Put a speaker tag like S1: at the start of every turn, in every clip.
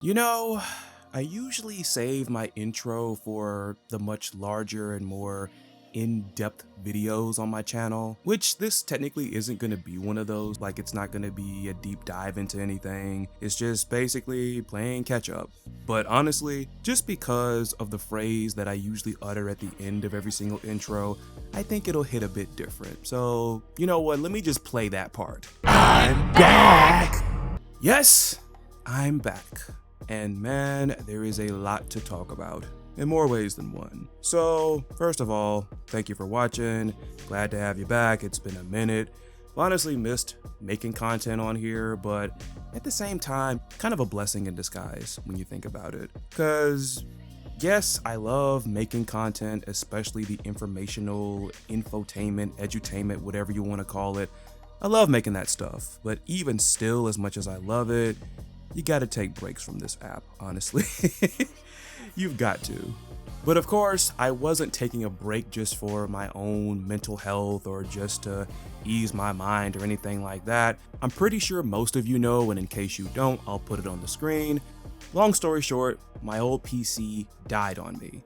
S1: You know, I usually save my intro for the much larger and more in-depth videos on my channel, which this technically isn't going to be one of those. Like, it's not going to be a deep dive into anything. It's just basically playing catch up. But honestly, just because of the phrase that I usually utter at the end of every single intro, I think it'll hit a bit different. So, you know what? Let me just play that part. I'm back! Yes, I'm back. And man, there is a lot to talk about in more ways than one. So first of all, thank you for watching. Glad to have you back. It's been a minute. Honestly missed making content on here, but at the same time, kind of a blessing in disguise when you think about it. Cause yes, I love making content, especially the informational, infotainment, edutainment, whatever you want to call it. I love making that stuff, but even still, as much as I love it, you gotta take breaks from this app, honestly. You've got to. But of course, I wasn't taking a break just for my own mental health or just to ease my mind or anything like that. I'm pretty sure most of you know, and in case you don't, I'll put it on the screen. Long story short, my old PC died on me.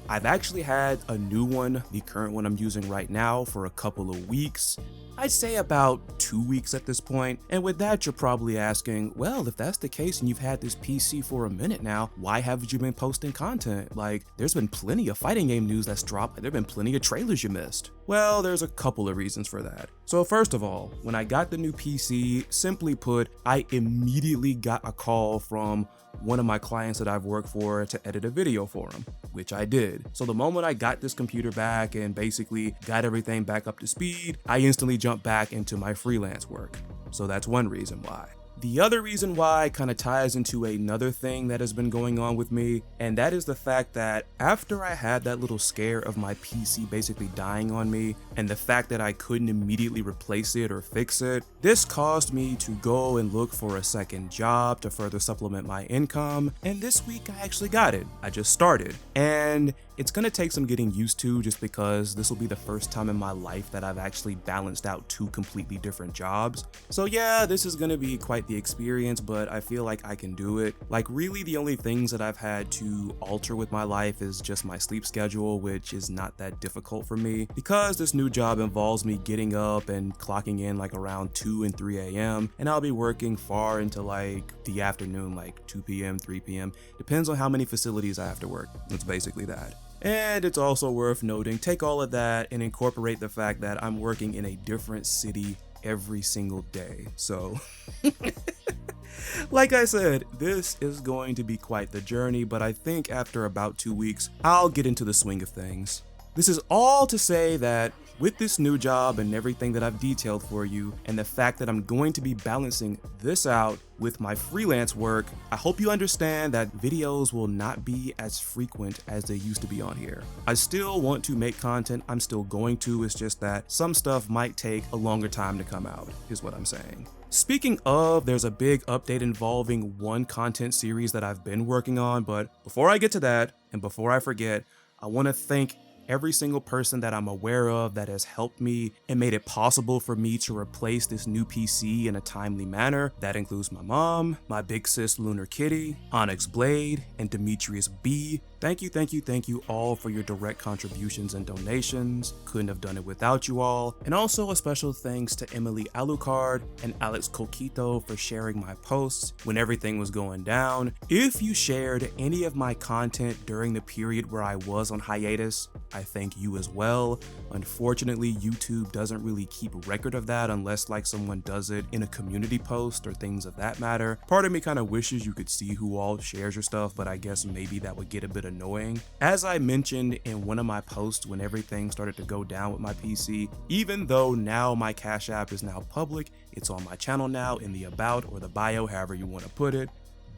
S1: I've actually had a new one, the current one I'm using right now, for a couple of weeks. I'd say about 2 weeks at this point. And with that, you're probably asking, well, if that's the case and you've had this PC for a minute now, why haven't you been posting content? Like, there's been plenty of fighting game news that's dropped, and there've been plenty of trailers you missed. Well, there's a couple of reasons for that. So first of all, when I got the new PC, simply put, I immediately got a call from one of my clients that I've worked for to edit a video for him, which I did. So the moment I got this computer back and basically got everything back up to speed, I instantly jumped back into my freelance work. So that's one reason why. The other reason why kind of ties into another thing that has been going on with me, and that is the fact that after I had that little scare of my PC basically dying on me, and the fact that I couldn't immediately replace it or fix it, this caused me to go and look for a second job to further supplement my income, and this week I actually got it. I just started, and it's gonna take some getting used to just because this will be the first time in my life that I've actually balanced out two completely different jobs. So yeah, this is gonna be quite the experience, but I feel like I can do it. Like, really the only things that I've had to alter with my life is just my sleep schedule, which is not that difficult for me because this new job involves me getting up and clocking in like around 2 and 3 a.m. and I'll be working far into like the afternoon, like 2 p.m., 3 p.m. Depends on how many facilities I have to work. That's basically that. And it's also worth noting, take all of that and incorporate the fact that I'm working in a different city every single day. So, like I said, this is going to be quite the journey, but I think after about 2 weeks, I'll get into the swing of things. This is all to say that with this new job and everything that I've detailed for you, and the fact that I'm going to be balancing this out with my freelance work, I hope you understand that videos will not be as frequent as they used to be on here. I still want to make content, I'm still going to, it's just that some stuff might take a longer time to come out, is what I'm saying. Speaking of, there's a big update involving one content series that I've been working on, but before I get to that, and before I forget, I want to thank every single person that I'm aware of that has helped me and made it possible for me to replace this new PC in a timely manner. That includes my mom, my big sis LunarkittyCP, Onyxe Blade, and Demetrius B. Thank you all for your direct contributions and donations. Couldn't have done it without you all. And also a special thanks to Emily Alucard and Alex Coquito for sharing my posts when everything was going down. If you shared any of my content during the period where I was on hiatus, I thank you as well. Unfortunately, YouTube doesn't really keep record of that unless like someone does it in a community post or things of that matter. Part of me kind of wishes you could see who all shares your stuff, but I guess maybe that would get a bit annoying. As I mentioned in one of my posts when everything started to go down with my PC, even though now my Cash App is now public, it's on my channel now in the about or the bio, however you want to put it.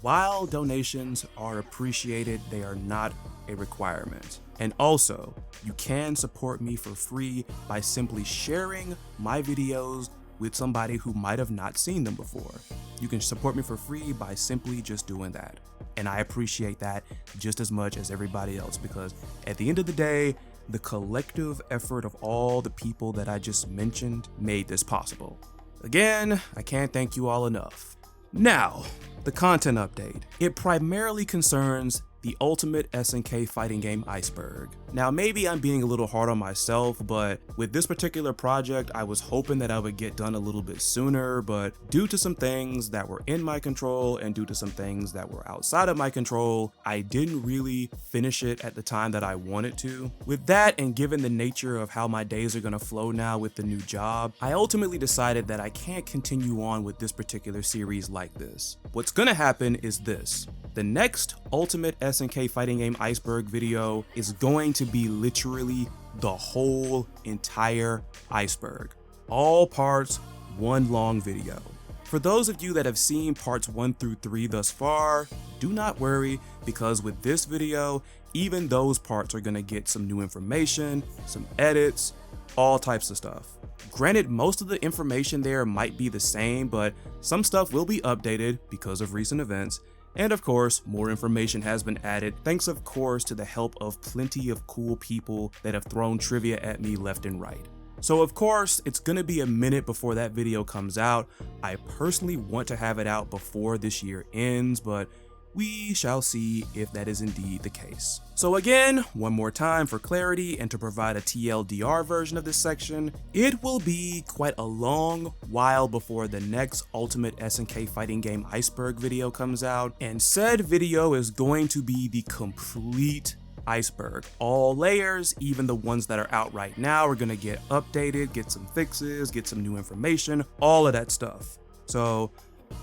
S1: While donations are appreciated, they are not a requirement. And also, you can support me for free by simply sharing my videos with somebody who might have not seen them before. You can support me for free by simply just doing that. And I appreciate that just as much as everybody else, because at the end of the day, the collective effort of all the people that I just mentioned made this possible. Again, I can't thank you all enough. Now, the content update. It primarily concerns the ultimate SNK fighting game Iceberg. Now maybe I'm being a little hard on myself, but with this particular project I was hoping that I would get done a little bit sooner, but due to some things that were in my control and due to some things that were outside of my control, I didn't really finish it at the time that I wanted to. With that, and given the nature of how my days are gonna flow now with the new job, I ultimately decided that I can't continue on with this particular series like this. What's gonna happen is this. The next Ultimate SNK Fighting Game Iceberg video is going to be literally the whole entire iceberg. All parts, one long video. For those of you that have seen parts 1 through 3 thus far, do not worry, because with this video, even those parts are gonna get some new information, some edits, all types of stuff. Granted, most of the information there might be the same, but some stuff will be updated because of recent events. And of course, more information has been added, thanks of course to the help of plenty of cool people that have thrown trivia at me left and right. So of course, it's gonna be a minute before that video comes out. I personally want to have it out before this year ends, but we shall see if that is indeed the case. So again, one more time for clarity and to provide a TLDR version of this section, it will be quite a long while before the next Ultimate SNK Fighting Game Iceberg video comes out, and said video is going to be the complete iceberg. All layers, even the ones that are out right now, are gonna get updated, get some fixes, get some new information, all of that stuff. So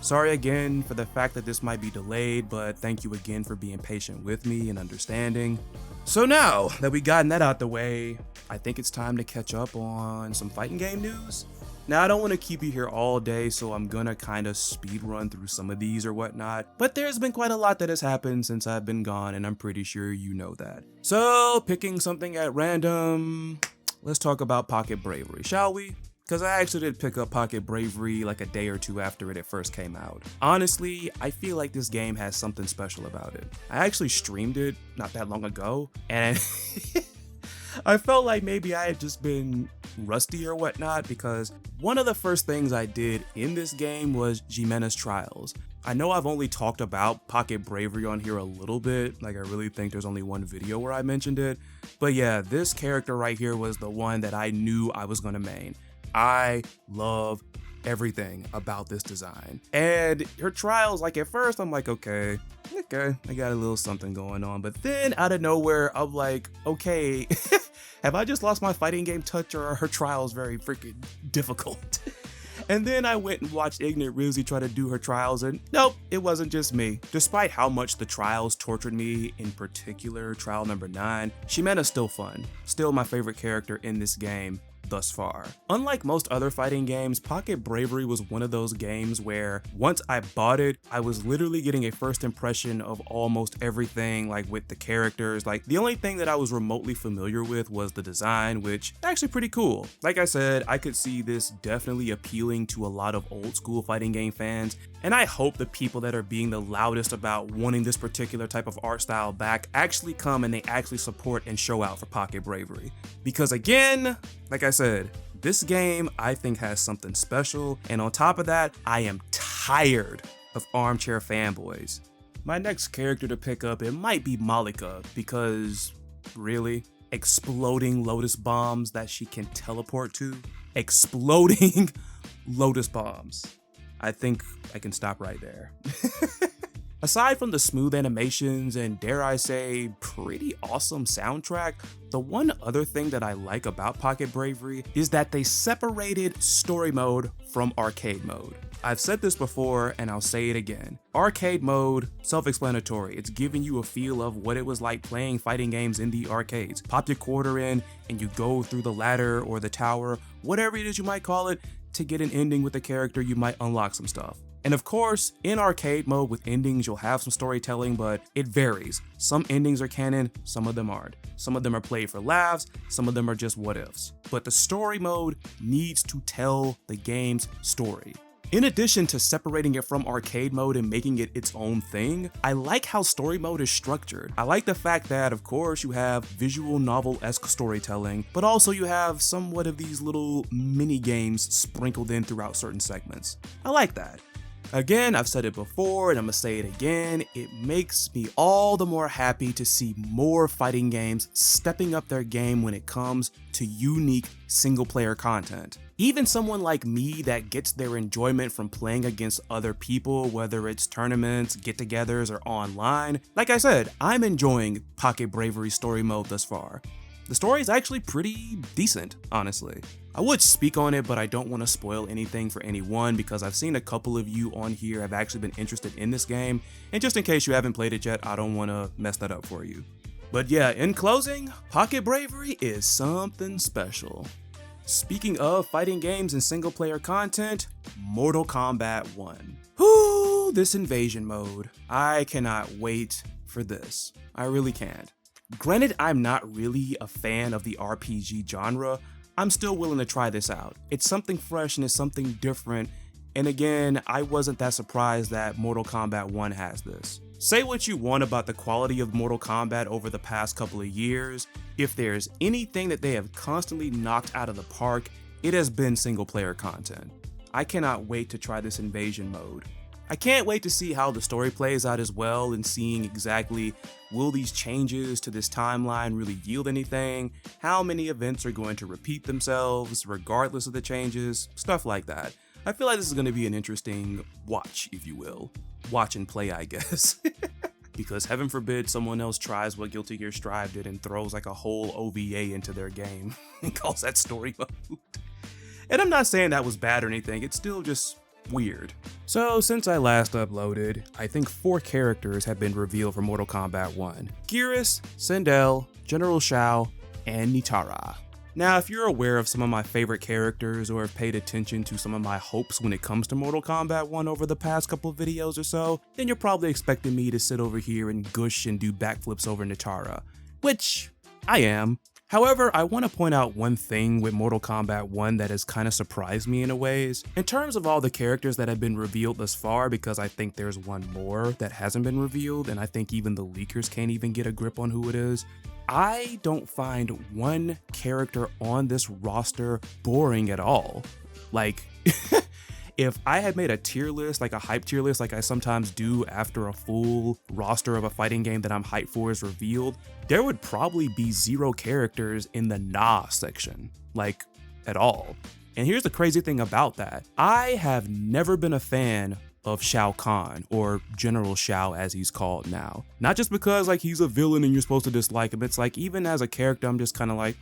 S1: sorry again for the fact that this might be delayed, but thank you again for being patient with me and understanding. So now that we gotten that out the way, I think it's time to catch up on some fighting game news. Now, I don't want to keep you here all day, so I'm gonna kind of speed run through some of these or whatnot, but there's been quite a lot that has happened since I've been gone, and I'm pretty sure you know that. So, picking something at random, let's talk about Pocket Bravery, shall we? Because I actually did pick up Pocket Bravery like a day or two after it first came out. Honestly, I feel like this game has something special about it. I actually streamed it not that long ago, and I felt like maybe I had just been rusty or whatnot, because one of the first things I did in this game was Jimena's Trials. I know I've only talked about Pocket Bravery on here a little bit, like I really think there's only one video where I mentioned it, but yeah, this character right here was the one that I knew I was gonna main. I love everything about this design. And her trials, like at first I'm like, okay, I got a little something going on. But then out of nowhere, I'm like, okay, have I just lost my fighting game touch, or are her trials very freaking difficult? And then I went and watched Ignorant Rizzy try to do her trials, and nope, it wasn't just me. Despite how much the trials tortured me, in particular trial number 9, Jimena's still fun. Still my favorite character in this game thus far. Unlike most other fighting games, Pocket Bravery was one of those games where once I bought it, I was literally getting a first impression of almost everything, like with the characters. Like the only thing that I was remotely familiar with was the design, which is actually pretty cool. Like I said, I could see this definitely appealing to a lot of old school fighting game fans, and I hope the people that are being the loudest about wanting this particular type of art style back actually come and they actually support and show out for Pocket Bravery. Because again, like I said, this game I think has something special, and on top of that, I am tired of armchair fanboys. My next character to pick up, it might be Malika, because really, exploding lotus bombs that she can teleport to, exploding lotus bombs. I think I can stop right there. Aside from the smooth animations and, dare I say, pretty awesome soundtrack, the one other thing that I like about Pocket Bravery is that they separated story mode from arcade mode. I've said this before and I'll say it again. Arcade mode, self-explanatory. It's giving you a feel of what it was like playing fighting games in the arcades. Pop your quarter in and you go through the ladder or the tower, whatever it is you might call it, to get an ending with the character. You might unlock some stuff. And of course, in arcade mode with endings, you'll have some storytelling, but it varies. Some endings are canon, some of them aren't. Some of them are played for laughs, some of them are just what ifs. But the story mode needs to tell the game's story. In addition to separating it from arcade mode and making it its own thing, I like how story mode is structured. I like the fact that, of course, you have visual novel-esque storytelling, but also you have somewhat of these little mini games sprinkled in throughout certain segments. I like that. Again, I've said it before and I'm gonna say it again, it makes me all the more happy to see more fighting games stepping up their game when it comes to unique single player content. Even someone like me that gets their enjoyment from playing against other people, whether it's tournaments, get-togethers, or online, like I said, I'm enjoying Pocket Bravery story mode thus far. The story is actually pretty decent, honestly. I would speak on it, but I don't want to spoil anything for anyone because I've seen a couple of you on here have actually been interested in this game, and just in case you haven't played it yet, I don't want to mess that up for you. But yeah, in closing, Pocket Bravery is something special. Speaking of fighting games and single player content, Mortal Kombat 1. Whoo, this invasion mode. I cannot wait for this. I really can't. Granted, I'm not really a fan of the RPG genre, I'm still willing to try this out. It's something fresh and it's something different, and again, I wasn't that surprised that Mortal Kombat 1 has this. Say what you want about the quality of Mortal Kombat over the past couple of years, if there's anything that they have constantly knocked out of the park, it has been single player content. I cannot wait to try this invasion mode. I can't wait to see how the story plays out as well and seeing exactly will these changes to this timeline really yield anything, how many events are going to repeat themselves regardless of the changes, stuff like that. I feel like this is going to be an interesting watch, if you will. Watch and play, I guess. Because heaven forbid someone else tries what Guilty Gear Strive did and throws like a whole OVA into their game and calls that story mode. And I'm not saying that was bad or anything, it's still just weird. So since I last uploaded, I think 4 characters have been revealed for Mortal Kombat 1. Geras, Sindel, General Shao, and Nitara. Now, if you're aware of some of my favorite characters or have paid attention to some of my hopes when it comes to Mortal Kombat 1 over the past couple of videos or so, then you're probably expecting me to sit over here and gush and do backflips over Nitara, which I am. However, I want to point out one thing with Mortal Kombat 1 that has kind of surprised me in a ways. In terms of all the characters that have been revealed thus far, because I think there's one more that hasn't been revealed, and I think even the leakers can't even get a grip on who it is, I don't find one character on this roster boring at all. Like, if I had made a tier list, like a hype tier list like I sometimes do after a full roster of a fighting game that I'm hyped for is revealed, there would probably be 0 characters in the nah section, like at all. And here's the crazy thing about that. I have never been a fan of Shao Kahn, or General Shao as he's called now. Not just because like he's a villain and you're supposed to dislike him, it's like even as a character I'm just kind of like,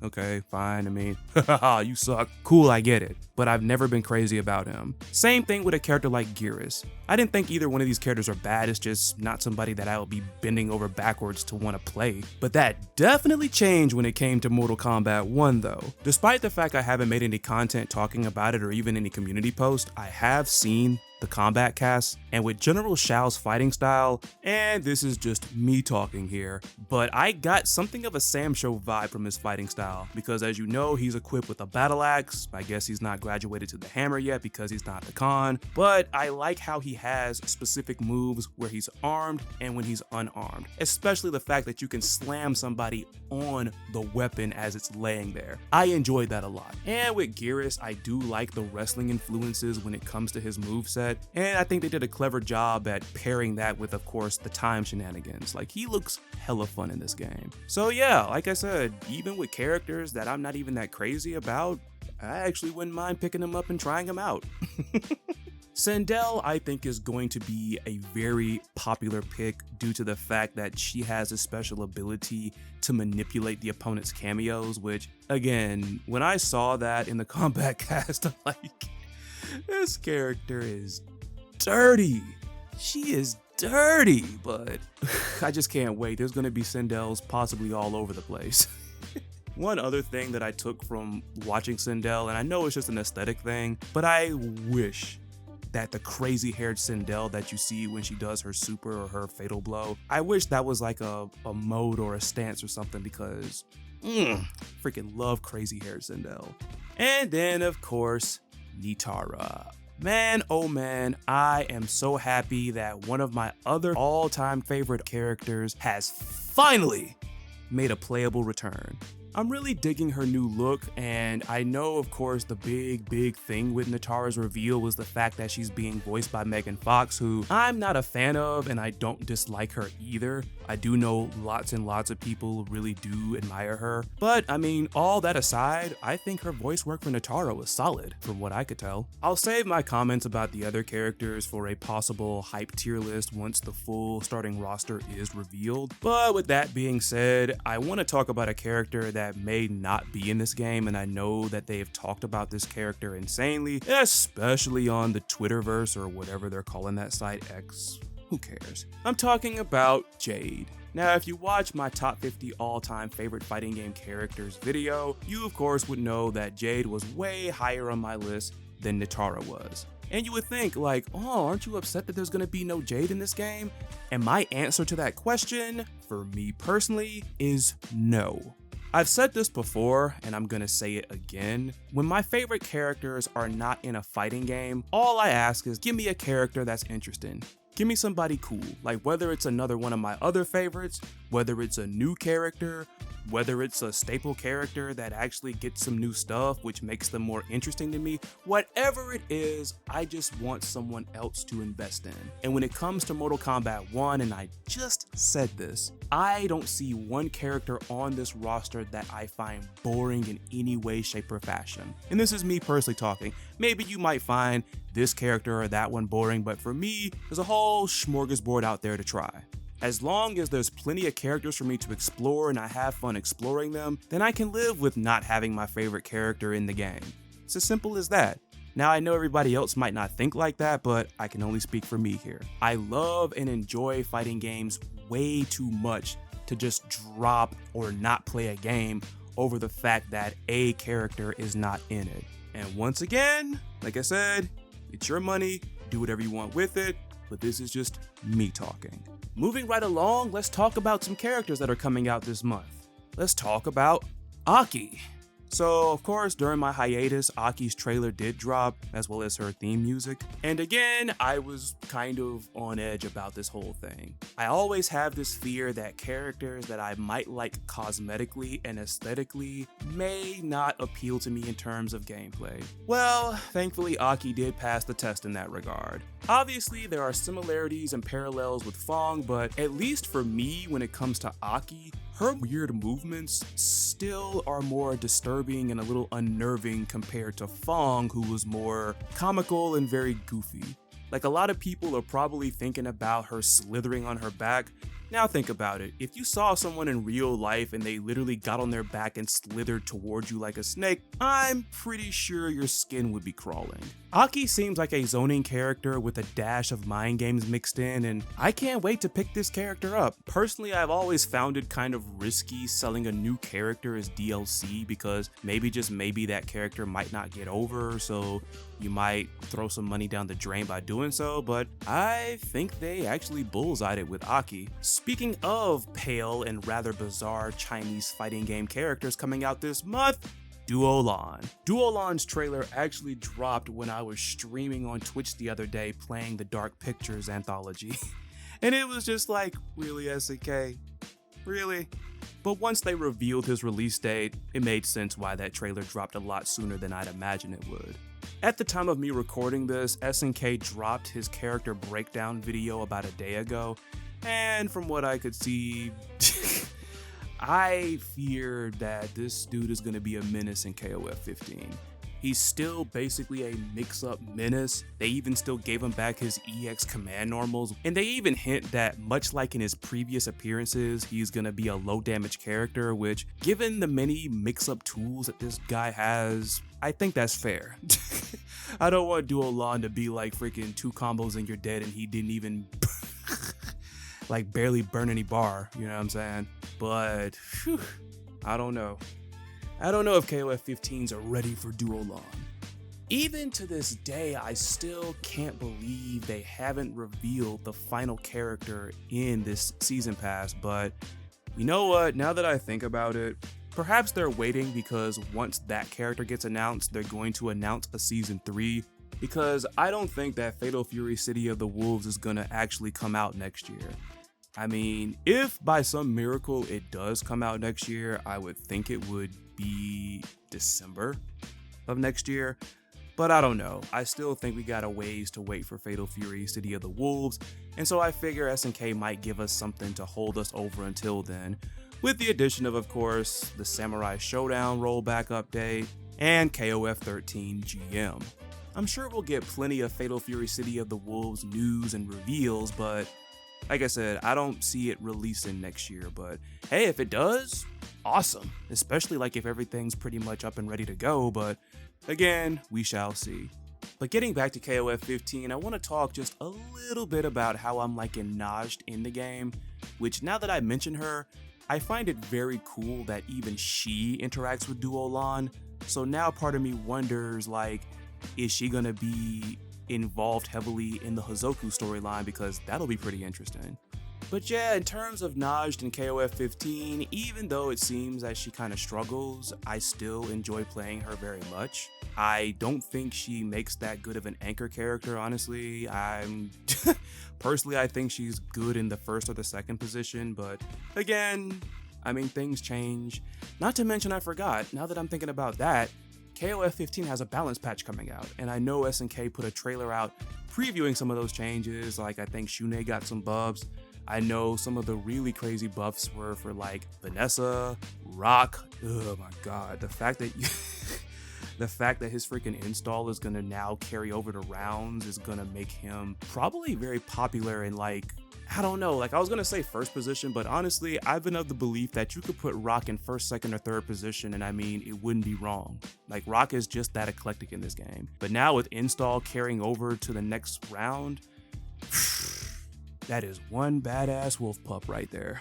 S1: okay, fine, I mean, haha, you suck. Cool, I get it. But I've never been crazy about him. Same thing with a character like Geras. I didn't think either one of these characters are bad, it's just not somebody that I would be bending over backwards to want to play. But that definitely changed when it came to Mortal Kombat 1 though. Despite the fact I haven't made any content talking about it or even any community post, I have seen the combat cast, and with General Shao's fighting style, and this is just me talking here, but I got something of a Sam Show vibe from his fighting style, because as you know, he's equipped with a battle axe. I guess he's not graduated to the hammer yet because he's not the Khan, but I like how he has specific moves where he's armed and when he's unarmed, especially the fact that you can slam somebody on the weapon as it's laying there. I enjoyed that a lot. And with Geras, I do like the wrestling influences when it comes to his moveset, and I think they did a clever job at pairing that with, of course, the time shenanigans. Like, he looks hella fun in this game. So yeah, like I said, even with characters that I'm not even that crazy about, I actually wouldn't mind picking them up and trying them out. Sindel, I think, is going to be a very popular pick due to the fact that she has a special ability to manipulate the opponent's cameos, which, again, when I saw that in the combat cast, I'm like, this character is dirty. She is dirty, but I just can't wait. There's going to be Sindels possibly all over the place. One other thing that I took from watching Sindel, and I know it's just an aesthetic thing, but I wish that the crazy haired Sindel that you see when she does her super or her fatal blow, I wish that was like a mode or a stance or something, because freaking love crazy haired Sindel. And then of course, Nitara. Man, oh man, I am so happy that one of my other all-time favorite characters has finally made a playable return. I'm really digging her new look, and I know of course the big thing with Natara's reveal was the fact that she's being voiced by Megan Fox, who I'm not a fan of and I don't dislike her either. I do know lots and lots of people really do admire her, but I mean, all that aside, I think her voice work for Natara was solid from what I could tell. I'll save my comments about the other characters for a possible hype tier list once the full starting roster is revealed, but with that being said, I want to talk about a character that may not be in this game, and I know that they've talked about this character insanely, especially on the Twitterverse or whatever they're calling that site, X. Who cares? I'm talking about Jade. Now, if you watch my top 50 all-time favorite fighting game characters video, you of course would know that Jade was way higher on my list than Natara was. And you would think like, oh, aren't you upset that there's gonna be no Jade in this game? And my answer to that question, for me personally, is no. I've said this before, and I'm gonna say it again. When my favorite characters are not in a fighting game, all I ask is give me a character that's interesting. Give me somebody cool, like whether it's another one of my other favorites, whether it's a new character, whether it's a staple character that actually gets some new stuff which makes them more interesting to me, whatever it is, I just want someone else to invest in. And when it comes to Mortal Kombat 1, and I just said this, I don't see one character on this roster that I find boring in any way, shape, or fashion. And this is me personally talking. Maybe you might find this character or that one boring, but for me, there's a whole smorgasbord out there to try. As long as there's plenty of characters for me to explore and I have fun exploring them, then I can live with not having my favorite character in the game. It's as simple as that. Now, I know everybody else might not think like that, but I can only speak for me here. I love and enjoy fighting games way too much to just drop or not play a game over the fact that a character is not in it. And once again, like I said, it's your money, do whatever you want with it, but this is just me talking. Moving right along, let's talk about some characters that are coming out this month. Let's talk about A.K.I. So, of course, during my hiatus, A.K.I.'s trailer did drop, as well as her theme music. And again, I was kind of on edge about this whole thing. I always have this fear that characters that I might like cosmetically and aesthetically may not appeal to me in terms of gameplay. Well, thankfully, A.K.I. did pass the test in that regard. Obviously, there are similarities and parallels with Fong, but at least for me, when it comes to A.K.I., her weird movements still are more disturbing and a little unnerving compared to Fong, who was more comical and very goofy. Like, a lot of people are probably thinking about her slithering on her back. Now think about it, if you saw someone in real life and they literally got on their back and slithered towards you like a snake, I'm pretty sure your skin would be crawling. A.K.I. seems like a zoning character with a dash of mind games mixed in, and I can't wait to pick this character up. Personally, I've always found it kind of risky selling a new character as DLC because maybe, just maybe, that character might not get over, so you might throw some money down the drain by doing so, but I think they actually bullseyed it with A.K.I. Speaking of pale and rather bizarre Chinese fighting game characters coming out this month, Duo Lan. Duo Lan's trailer actually dropped when I was streaming on Twitch the other day playing the Dark Pictures anthology. And it was just like, really, SNK? Really? But once they revealed his release date, it made sense why that trailer dropped a lot sooner than I'd imagine it would. At the time of me recording this, SNK dropped his character breakdown video about a day ago, and from what I could see, I fear that this dude is going to be a menace in KOF 15. He's still basically a mix-up menace. They even still gave him back his EX command normals, and they even hint that, much like in his previous appearances, he's gonna be a low-damage character, which, given the many mix-up tools that this guy has, I think that's fair. I don't want Duo Lan to be like freaking 2 combos and you're dead and he didn't even like barely burn any bar, you know what I'm saying? But whew, I don't know. I don't know if KOF 15s are ready for Duo Lan. Even to this day, I still can't believe they haven't revealed the final character in this season pass, but you know what, now that I think about it, perhaps they're waiting because once that character gets announced, they're going to announce a season 3, because I don't think that Fatal Fury City of the Wolves is gonna actually come out next year. I mean, if by some miracle it does come out next year, I would think it would be December of next year. But I don't know. I still think we got a ways to wait for Fatal Fury City of the Wolves, and so I figure SNK might give us something to hold us over until then, with the addition of course, the Samurai Showdown rollback update and KOF 13 GM. I'm sure we'll get plenty of Fatal Fury City of the Wolves news and reveals, but like I said, I don't see it releasing next year, but hey, if it does, awesome. Especially like if everything's pretty much up and ready to go, but again, we shall see. But getting back to KOF 15, I want to talk just a little bit about how I'm liking Najd in the game, which now that I mention her, I find it very cool that even she interacts with Duo Lan, so now part of me wonders, like, is she gonna be involved heavily in the Hozoku storyline, because that'll be pretty interesting. But yeah, in terms of Najd and KOF 15, even though it seems that she kind of struggles, I still enjoy playing her very much. I don't think she makes that good of an anchor character, honestly. Personally, I think she's good in the first or the second position, but again, I mean, things change. Not to mention, I forgot, now that I'm thinking about that, KOF 15 has a balance patch coming out, and I know SNK put a trailer out previewing some of those changes, like I think Shune got some buffs. I know some of the really crazy buffs were for like Vanessa, Rock. Oh my god, the fact that his freaking install is gonna now carry over to rounds is gonna make him probably very popular in, like, I don't know, like I was gonna say first position, but honestly, I've been of the belief that you could put Rock in first, second, or third position, and I mean, it wouldn't be wrong. Like, Rock is just that eclectic in this game. But now with install carrying over to the next round, that is one badass wolf pup right there.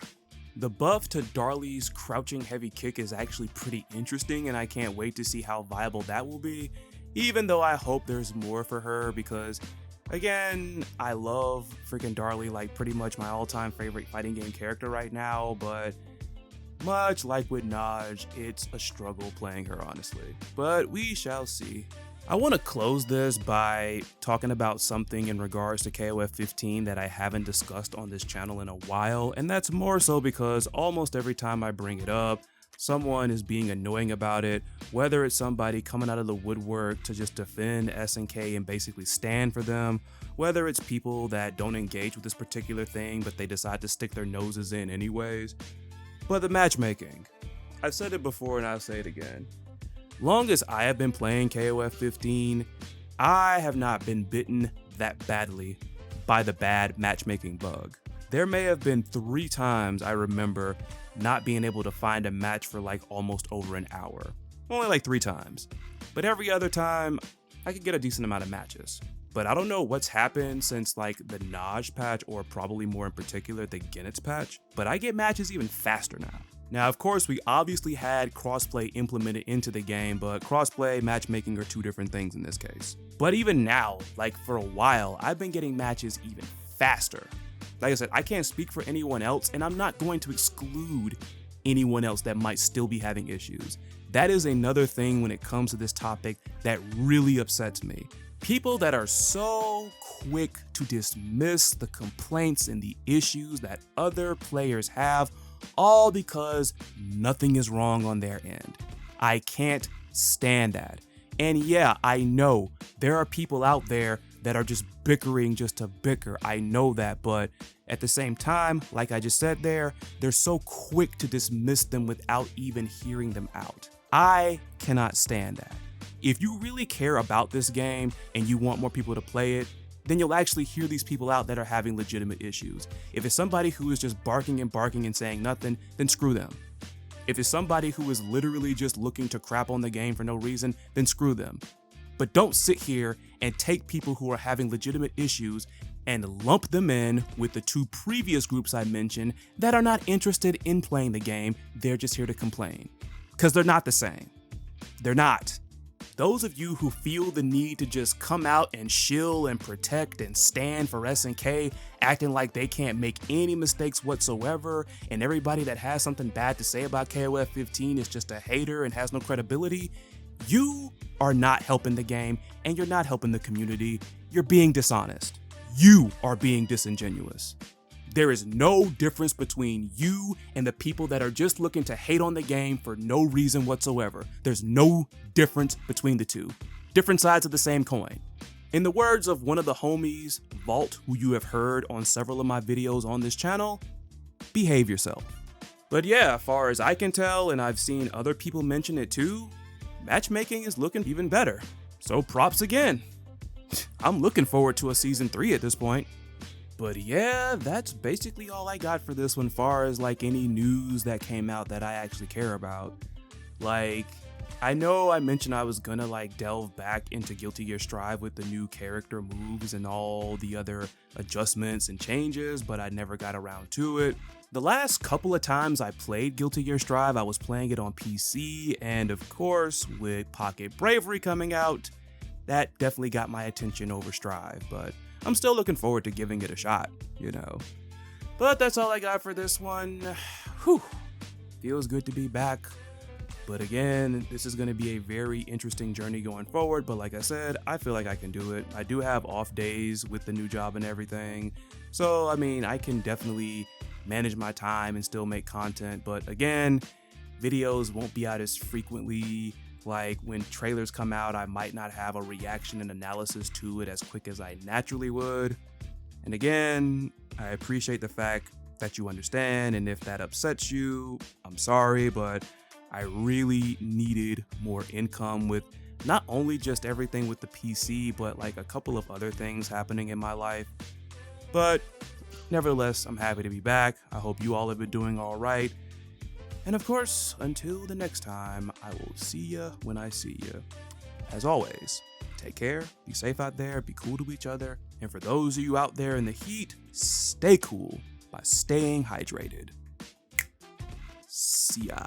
S1: The buff to Darlie's crouching heavy kick is actually pretty interesting, and I can't wait to see how viable that will be, even though I hope there's more for her, because again, I love freaking Darlie, like pretty much my all-time favorite fighting game character right now, but much like with Najd, it's a struggle playing her, honestly. But we shall see. I want to close this by talking about something in regards to KOF 15 that I haven't discussed on this channel in a while, and that's more so because almost every time I bring it up, someone is being annoying about it, whether it's somebody coming out of the woodwork to just defend SNK and basically stand for them, whether it's people that don't engage with this particular thing but they decide to stick their noses in anyways. But the matchmaking. I've said it before and I'll say it again. Long as I have been playing KOF 15, I have not been bitten that badly by the bad matchmaking bug. There may have been 3 times I remember not being able to find a match for like almost over an hour. Only like 3 times. But every other time, I could get a decent amount of matches. But I don't know what's happened since like the Najd patch, or probably more in particular the Genetz patch, but I get matches even faster now. Now, of course, we obviously had crossplay implemented into the game, but crossplay, matchmaking are 2 different things in this case. But even now, like for a while, I've been getting matches even faster. Like I said, I can't speak for anyone else, and I'm not going to exclude anyone else that might still be having issues. That is another thing when it comes to this topic that really upsets me. People that are so quick to dismiss the complaints and the issues that other players have, all because nothing is wrong on their end. I can't stand that. And yeah, I know there are people out there that are just bickering just to bicker. I know that, but at the same time, like I just said there, they're so quick to dismiss them without even hearing them out. I cannot stand that. If you really care about this game and you want more people to play it, then you'll actually hear these people out that are having legitimate issues. If it's somebody who is just barking and saying nothing, then screw them. If it's somebody who is literally just looking to crap on the game for no reason, then screw them. But don't sit here and take people who are having legitimate issues and lump them in with the 2 previous groups I mentioned that are not interested in playing the game, they're just here to complain. Because they're not the same. They're not. Those of you who feel the need to just come out and shill and protect and stand for SNK, acting like they can't make any mistakes whatsoever, and everybody that has something bad to say about KOF 15 is just a hater and has no credibility, you are not helping the game, and you're not helping the community. You're being dishonest. You are being disingenuous. There is no difference between you and the people that are just looking to hate on the game for no reason whatsoever. There's no difference between the two. Different sides of the same coin. In the words of one of the homies, Vault, who you have heard on several of my videos on this channel, behave yourself. But yeah, as far as I can tell, and I've seen other people mention it too, matchmaking is looking even better. So props again. I'm looking forward to a season 3 at this point. But yeah, that's basically all I got for this one, far as like any news that came out that I actually care about. Like, I know I mentioned I was gonna like delve back into Guilty Gear Strive with the new character moves and all the other adjustments and changes, but I never got around to it. The last couple of times I played Guilty Gear Strive, I was playing it on PC, and of course, with Pocket Bravery coming out, that definitely got my attention over Strive, but I'm still looking forward to giving it a shot, you know. But that's all I got for this one. Whew. Feels good to be back. But again, this is going to be a very interesting journey going forward. But like I said, I feel like I can do it. I do have off days with the new job and everything. So, I mean, I can definitely manage my time and still make content. But again, videos won't be out as frequently. Like when trailers come out, I might not have a reaction and analysis to it as quick as I naturally would. And again, I appreciate the fact that you understand, and if that upsets you, I'm sorry, but I really needed more income with not only just everything with the PC, but like a couple of other things happening in my life. But nevertheless, I'm happy to be back. I hope you all have been doing all right. And of course, until the next time, I will see ya when I see ya. As always, take care, be safe out there, be cool to each other, and for those of you out there in the heat, stay cool by staying hydrated. See ya.